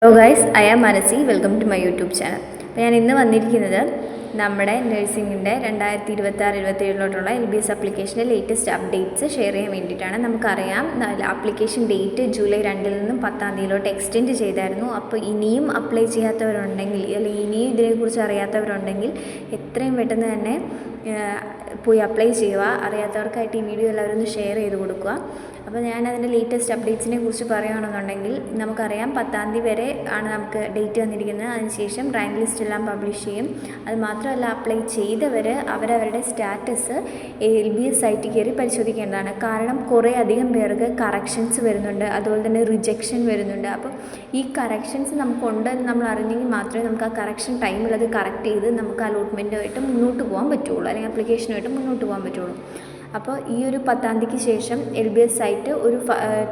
Hello guys, I am Manasi. Welcome to my YouTube channel. അപ്പോൾ ഞാൻ ഇന്ന് വന്നിരിക്കുന്നത് നമ്മുടെ നഴ്സിംഗിൻ്റെ 2026-27 LBS ആപ്ലിക്കേഷൻ്റെ ലേറ്റസ്റ്റ് അപ്ഡേറ്റ്സ് ഷെയർ ചെയ്യാൻ വേണ്ടിയിട്ടാണ്. നമുക്കറിയാം, ആപ്ലിക്കേഷൻ ഡേറ്റ് ജൂലൈ 2 നിന്നും 10 എക്സ്റ്റെൻഡ് ചെയ്തായിരുന്നു. അപ്പോൾ ഇനിയും അപ്ലൈ ചെയ്യാത്തവരുണ്ടെങ്കിൽ അല്ലെങ്കിൽ ഇനിയും ഇതിനെക്കുറിച്ച് അറിയാത്തവരുണ്ടെങ്കിൽ എത്രയും പെട്ടെന്ന് തന്നെ പോയി അപ്ലൈ ചെയ്യുക. അറിയാത്തവർക്കായിട്ട് ഈ വീഡിയോ എല്ലാവരും ഒന്ന് ഷെയർ ചെയ്ത് കൊടുക്കുക. അപ്പോൾ ഞാൻ അതിൻ്റെ ലേറ്റസ്റ്റ് അപ്ഡേറ്റ്സിനെ കുറിച്ച് പറയുകയാണെന്നുണ്ടെങ്കിൽ, നമുക്കറിയാം 10 വരെ ആണ് നമുക്ക് ഡേറ്റ് വന്നിരിക്കുന്നത്. അതിനുശേഷം റാങ്ക് ലിസ്റ്റ് എല്ലാം പബ്ലിഷ് ചെയ്യും. അത് മാത്രമല്ല, അപ്ലൈ ചെയ്തവർ അവരവരുടെ സ്റ്റാറ്റസ് LBS സൈറ്റിൽ കയറി പരിശോധിക്കേണ്ടതാണ്. കാരണം കുറേ അധികം പേർക്ക് കറക്ഷൻസ് വരുന്നുണ്ട്, അതുപോലെ തന്നെ റിജക്ഷൻ വരുന്നുണ്ട്. അപ്പോൾ ഈ കറക്ഷൻസ് നമുക്കുണ്ടെന്ന് നമ്മൾ അറിഞ്ഞെങ്കിൽ മാത്രമേ നമുക്ക് ആ കറക്ഷൻ ടൈമിൽ അത് കറക്റ്റ് ചെയ്ത് നമുക്ക് അലോട്ട്മെൻറ്റുമായിട്ട് മുന്നോട്ട് പോകാൻ പറ്റുള്ളൂ, അല്ലെങ്കിൽ ആപ്ലിക്കേഷനുമായിട്ട് മുന്നോട്ട് പോകാൻ പറ്റുള്ളൂ. അപ്പോൾ ഈ ഒരു 10 ശേഷം LBS സൈറ്റ് ഒരു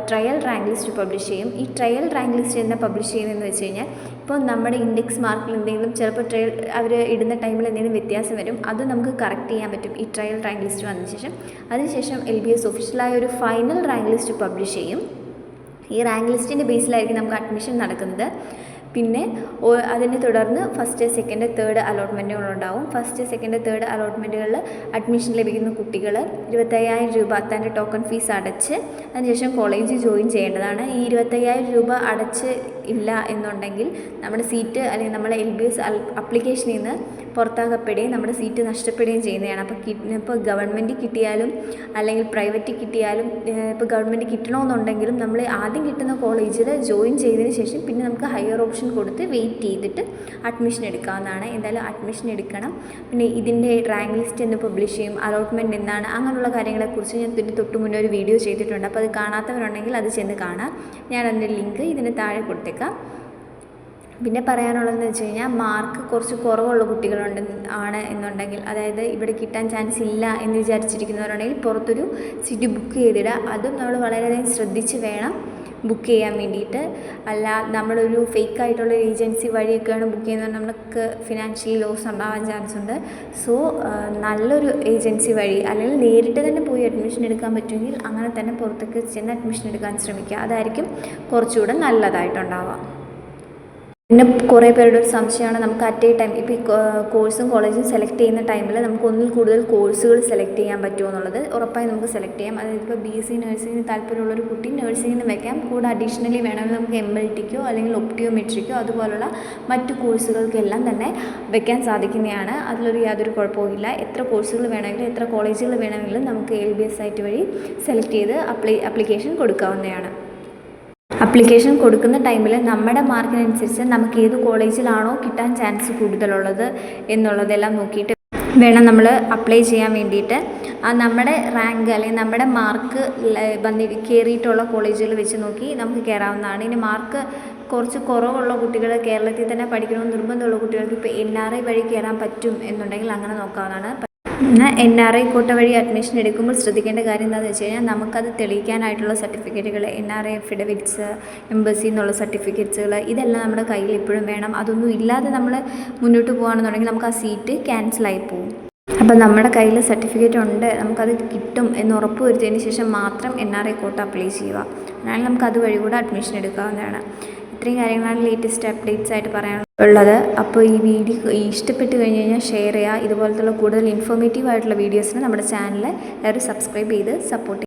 ട്രയൽ റാങ്ക് ലിസ്റ്റ് പബ്ലിഷ് ചെയ്യും. ഈ ട്രയൽ റാങ്ക് ലിസ്റ്റ് എന്താ പബ്ലിഷ് ചെയ്യുന്നതെന്ന് വെച്ച് കഴിഞ്ഞാൽ, ഇപ്പോൾ നമ്മുടെ ഇൻഡെക്സ് മാർക്കിൽ എന്തെങ്കിലും ചിലപ്പോൾ ട്രയൽ അവർ ഇടുന്ന ടൈമിൽ എന്തെങ്കിലും വ്യത്യാസം വരും. അത് നമുക്ക് കറക്റ്റ് ചെയ്യാൻ പറ്റും ഈ ട്രയൽ റാങ്ക് ലിസ്റ്റ് വന്നതിന് ശേഷം. അതിനുശേഷം LBS ഒഫീഷ്യലായ ഒരു ഫൈനൽ റാങ്ക് ലിസ്റ്റ് പബ്ലിഷ് ചെയ്യും. ഈ റാങ്ക് ലിസ്റ്റിൻ്റെ ബേസിലായിരിക്കും നമുക്ക് അഡ്മിഷൻ നടക്കുന്നത്. പിന്നെ അതിനെ തുടർന്ന് ഫസ്റ്റ്, സെക്കൻഡ്, തേർഡ് അലോട്ട്മെൻറ്റുകളുണ്ടാവും. ഫസ്റ്റ്, സെക്കൻഡ്, തേർഡ് അലോട്ട്മെൻറ്റുകളിൽ അഡ്മിഷൻ ലഭിക്കുന്ന കുട്ടികൾ 25,000 രൂപ തൻ്റെ ടോക്കൺ ഫീസ് അടച്ച് അതിനുശേഷം കോളേജിൽ ജോയിൻ ചെയ്യേണ്ടതാണ്. ഈ 25,000 രൂപ അടച്ച് ഇല്ല എന്നുണ്ടെങ്കിൽ നമ്മുടെ സീറ്റ് അല്ലെങ്കിൽ നമ്മളെ LBS അപ്ലിക്കേഷനിൽ നിന്ന് പുറത്താക്കപ്പെടുകയും നമ്മുടെ സീറ്റ് നഷ്ടപ്പെടുകയും ചെയ്യുന്നതാണ്. ഇപ്പോൾ ഗവൺമെൻറ് കിട്ടിയാലും അല്ലെങ്കിൽ പ്രൈവറ്റ് കിട്ടിയാലും, ഇപ്പോൾ ഗവൺമെൻറ് കിട്ടണമെന്നുണ്ടെങ്കിലും നമ്മൾ ആദ്യം കിട്ടുന്ന കോളേജിൽ ജോയിൻ ചെയ്തതിന് ശേഷം പിന്നെ നമുക്ക് ഹയർ ഓപ്ഷൻ കൊടുത്ത് വെയിറ്റ് ചെയ്തിട്ട് അഡ്മിഷൻ എടുക്കാവുന്നതാണ്. എന്തായാലും അഡ്മിഷൻ എടുക്കണം. പിന്നെ ഇതിൻ്റെ റാങ്ക് ലിസ്റ്റ് എന്ന് പബ്ലിഷ് ചെയ്യും, അലോട്ട്മെൻറ്റ് എന്താണ്, അങ്ങനെയുള്ള കാര്യങ്ങളെക്കുറിച്ച് ഞാൻ തൊട്ട് മുന്നേ ഒരു വീഡിയോ ചെയ്തിട്ടുണ്ട്. അപ്പോൾ അത് കാണാത്തവരുണ്ടെങ്കിൽ അത് ചെന്ന് കാണാം. ഞാൻ അതിൻ്റെ ലിങ്ക് ഇതിന് താഴെ കൊടുത്തേക്കാം. പിന്നെ പറയാനുള്ളതെന്ന് വെച്ച് കഴിഞ്ഞാൽ, മാർക്ക് കുറച്ച് കുറവുള്ള കുട്ടികളുണ്ട് എന്നുണ്ടെങ്കിൽ, അതായത് ഇവിടെ കിട്ടാൻ ചാൻസ് ഇല്ല എന്ന് വിചാരിച്ചിരിക്കുന്നവരുണ്ടെങ്കിൽ പുറത്തൊരു സീറ്റ് ബുക്ക് ചെയ്തിടുക. അതും നമ്മൾ വളരെയധികം ശ്രദ്ധിച്ച് വേണം ബുക്ക് ചെയ്യാൻ വേണ്ടിയിട്ട്. അല്ല, നമ്മളൊരു ഫേക്കായിട്ടുള്ള ഏജൻസി വഴിയൊക്കെയാണ് ബുക്ക് ചെയ്യുന്നത്, നമുക്ക് ഫിനാൻഷ്യലി ലോസ് ഉണ്ടാവാൻ ചാൻസ് ഉണ്ട്. സോ നല്ലൊരു ഏജൻസി വഴി അല്ലെങ്കിൽ നേരിട്ട് തന്നെ പോയി അഡ്മിഷൻ എടുക്കാൻ പറ്റുമെങ്കിൽ അങ്ങനെ തന്നെ പുറത്തേക്ക് ചെന്ന് അഡ്മിഷൻ എടുക്കാൻ ശ്രമിക്കുക. അതായിരിക്കും കുറച്ചുകൂടെ നല്ലതായിട്ടുണ്ടാവുക. പിന്നെ കുറേ പേരുടെ ഒരു സംശയമാണ്, നമുക്ക് അറ്റ് എ ടൈം ഇപ്പോൾ ഈ കോഴ്സും കോളേജും സെലക്ട് ചെയ്യുന്ന ടൈമിൽ നമുക്ക് ഒന്നിൽ കൂടുതൽ കോഴ്സുകൾ സെലക്ട് ചെയ്യാൻ പറ്റുമോ എന്നുള്ളത്. ഉറപ്പായി നമുക്ക് സെലക്ട് ചെയ്യാം. അതായത് ഇപ്പോൾ BSc നഴ്സിംഗിന് താല്പര്യമുള്ളൊരു കുട്ടി നഴ്സിംഗിന് വെക്കാം. കൂടെ അഡീഷണലി വേണമെങ്കിൽ നമുക്ക് MLTക്കോ അല്ലെങ്കിൽ ഒപ്റ്റിയോമെട്രിക്കോ അതുപോലുള്ള മറ്റു കോഴ്സുകൾക്കെല്ലാം തന്നെ വെക്കാൻ സാധിക്കുന്നതാണ്. അതിലൊരു യാതൊരു കുഴപ്പവുമില്ല. എത്ര കോഴ്സുകൾ വേണമെങ്കിലും എത്ര കോളേജുകൾ വേണമെങ്കിലും നമുക്ക് LBS സൈറ്റ് വഴി സെലക്ട് ചെയ്ത് അപ്ലിക്കേഷൻ കൊടുക്കാവുന്നതാണ്. അപ്ലിക്കേഷൻ കൊടുക്കുന്ന ടൈമിൽ നമ്മുടെ മാർക്കിനനുസരിച്ച് നമുക്ക് ഏത് കോളേജിലാണോ കിട്ടാൻ ചാൻസ് കൂടുതലുള്ളത് എന്നുള്ളതെല്ലാം നോക്കിയിട്ട് വേണം നമ്മൾ അപ്ലൈ ചെയ്യാൻ വേണ്ടിയിട്ട്. നമ്മുടെ റാങ്ക് അല്ലെങ്കിൽ നമ്മുടെ മാർക്ക് കയറിയിട്ടുള്ള കോളേജുകൾ വെച്ച് നോക്കി നമുക്ക് കയറാവുന്നതാണ്. ഇനി മാർക്ക് കുറച്ച് കുറവുള്ള കുട്ടികൾ, കേരളത്തിൽ തന്നെ പഠിക്കണമെന്ന് നിർബന്ധമുള്ള കുട്ടികൾക്ക് ഇപ്പോൾ NRI വഴി കയറാൻ പറ്റും എന്നുണ്ടെങ്കിൽ അങ്ങനെ നോക്കാവുന്നതാണ്. NRI കോട്ട വഴി അഡ്മിഷൻ എടുക്കുമ്പോൾ ശ്രദ്ധിക്കേണ്ട കാര്യം എന്താണെന്ന് വെച്ച് കഴിഞ്ഞാൽ, നമുക്കത് തെളിയിക്കാനായിട്ടുള്ള സർട്ടിഫിക്കറ്റുകൾ, NRI എഫിഡവിറ്റ്സ്, എംബസി എന്നുള്ള സർട്ടിഫിക്കറ്റ്സുകൾ, ഇതെല്ലാം നമ്മുടെ കയ്യിൽ എപ്പോഴും വേണം. അതൊന്നും ഇല്ലാതെ നമ്മൾ മുന്നോട്ട് പോകുകയാണെന്നുണ്ടെങ്കിൽ നമുക്ക് ആ സീറ്റ് ക്യാൻസലായി പോകും. അപ്പോൾ നമ്മുടെ കയ്യിൽ സർട്ടിഫിക്കറ്റ് ഉണ്ട്, നമുക്കത് കിട്ടും എന്ന് ഉറപ്പ് വരുത്തിയതിന് ശേഷം മാത്രം NRI കോട്ട അപ്ലൈ ചെയ്യുക. അതിനാൽ നമുക്ക് അതുവഴി കൂടെ അഡ്മിഷൻ എടുക്കാവുന്നതാണ്. ഇത്രയും കാര്യങ്ങളാണ് ലേറ്റസ്റ്റ് അപ്ഡേറ്റ്സ് ആയിട്ട് പറയാനുള്ളത്. അപ്പോൾ ഈ വീഡിയോ ഇഷ്ടപ്പെട്ട് കഴിഞ്ഞ് കഴിഞ്ഞാൽ ഷെയർ ചെയ്യുക. ഇതുപോലത്തുള്ള കൂടുതൽ ഇൻഫോർമേറ്റീവ് ആയിട്ടുള്ള വീഡിയോസിന് നമ്മുടെ ചാനൽ എല്ലാവരും സബ്സ്ക്രൈബ് ചെയ്ത് സപ്പോർട്ട് ചെയ്യുക.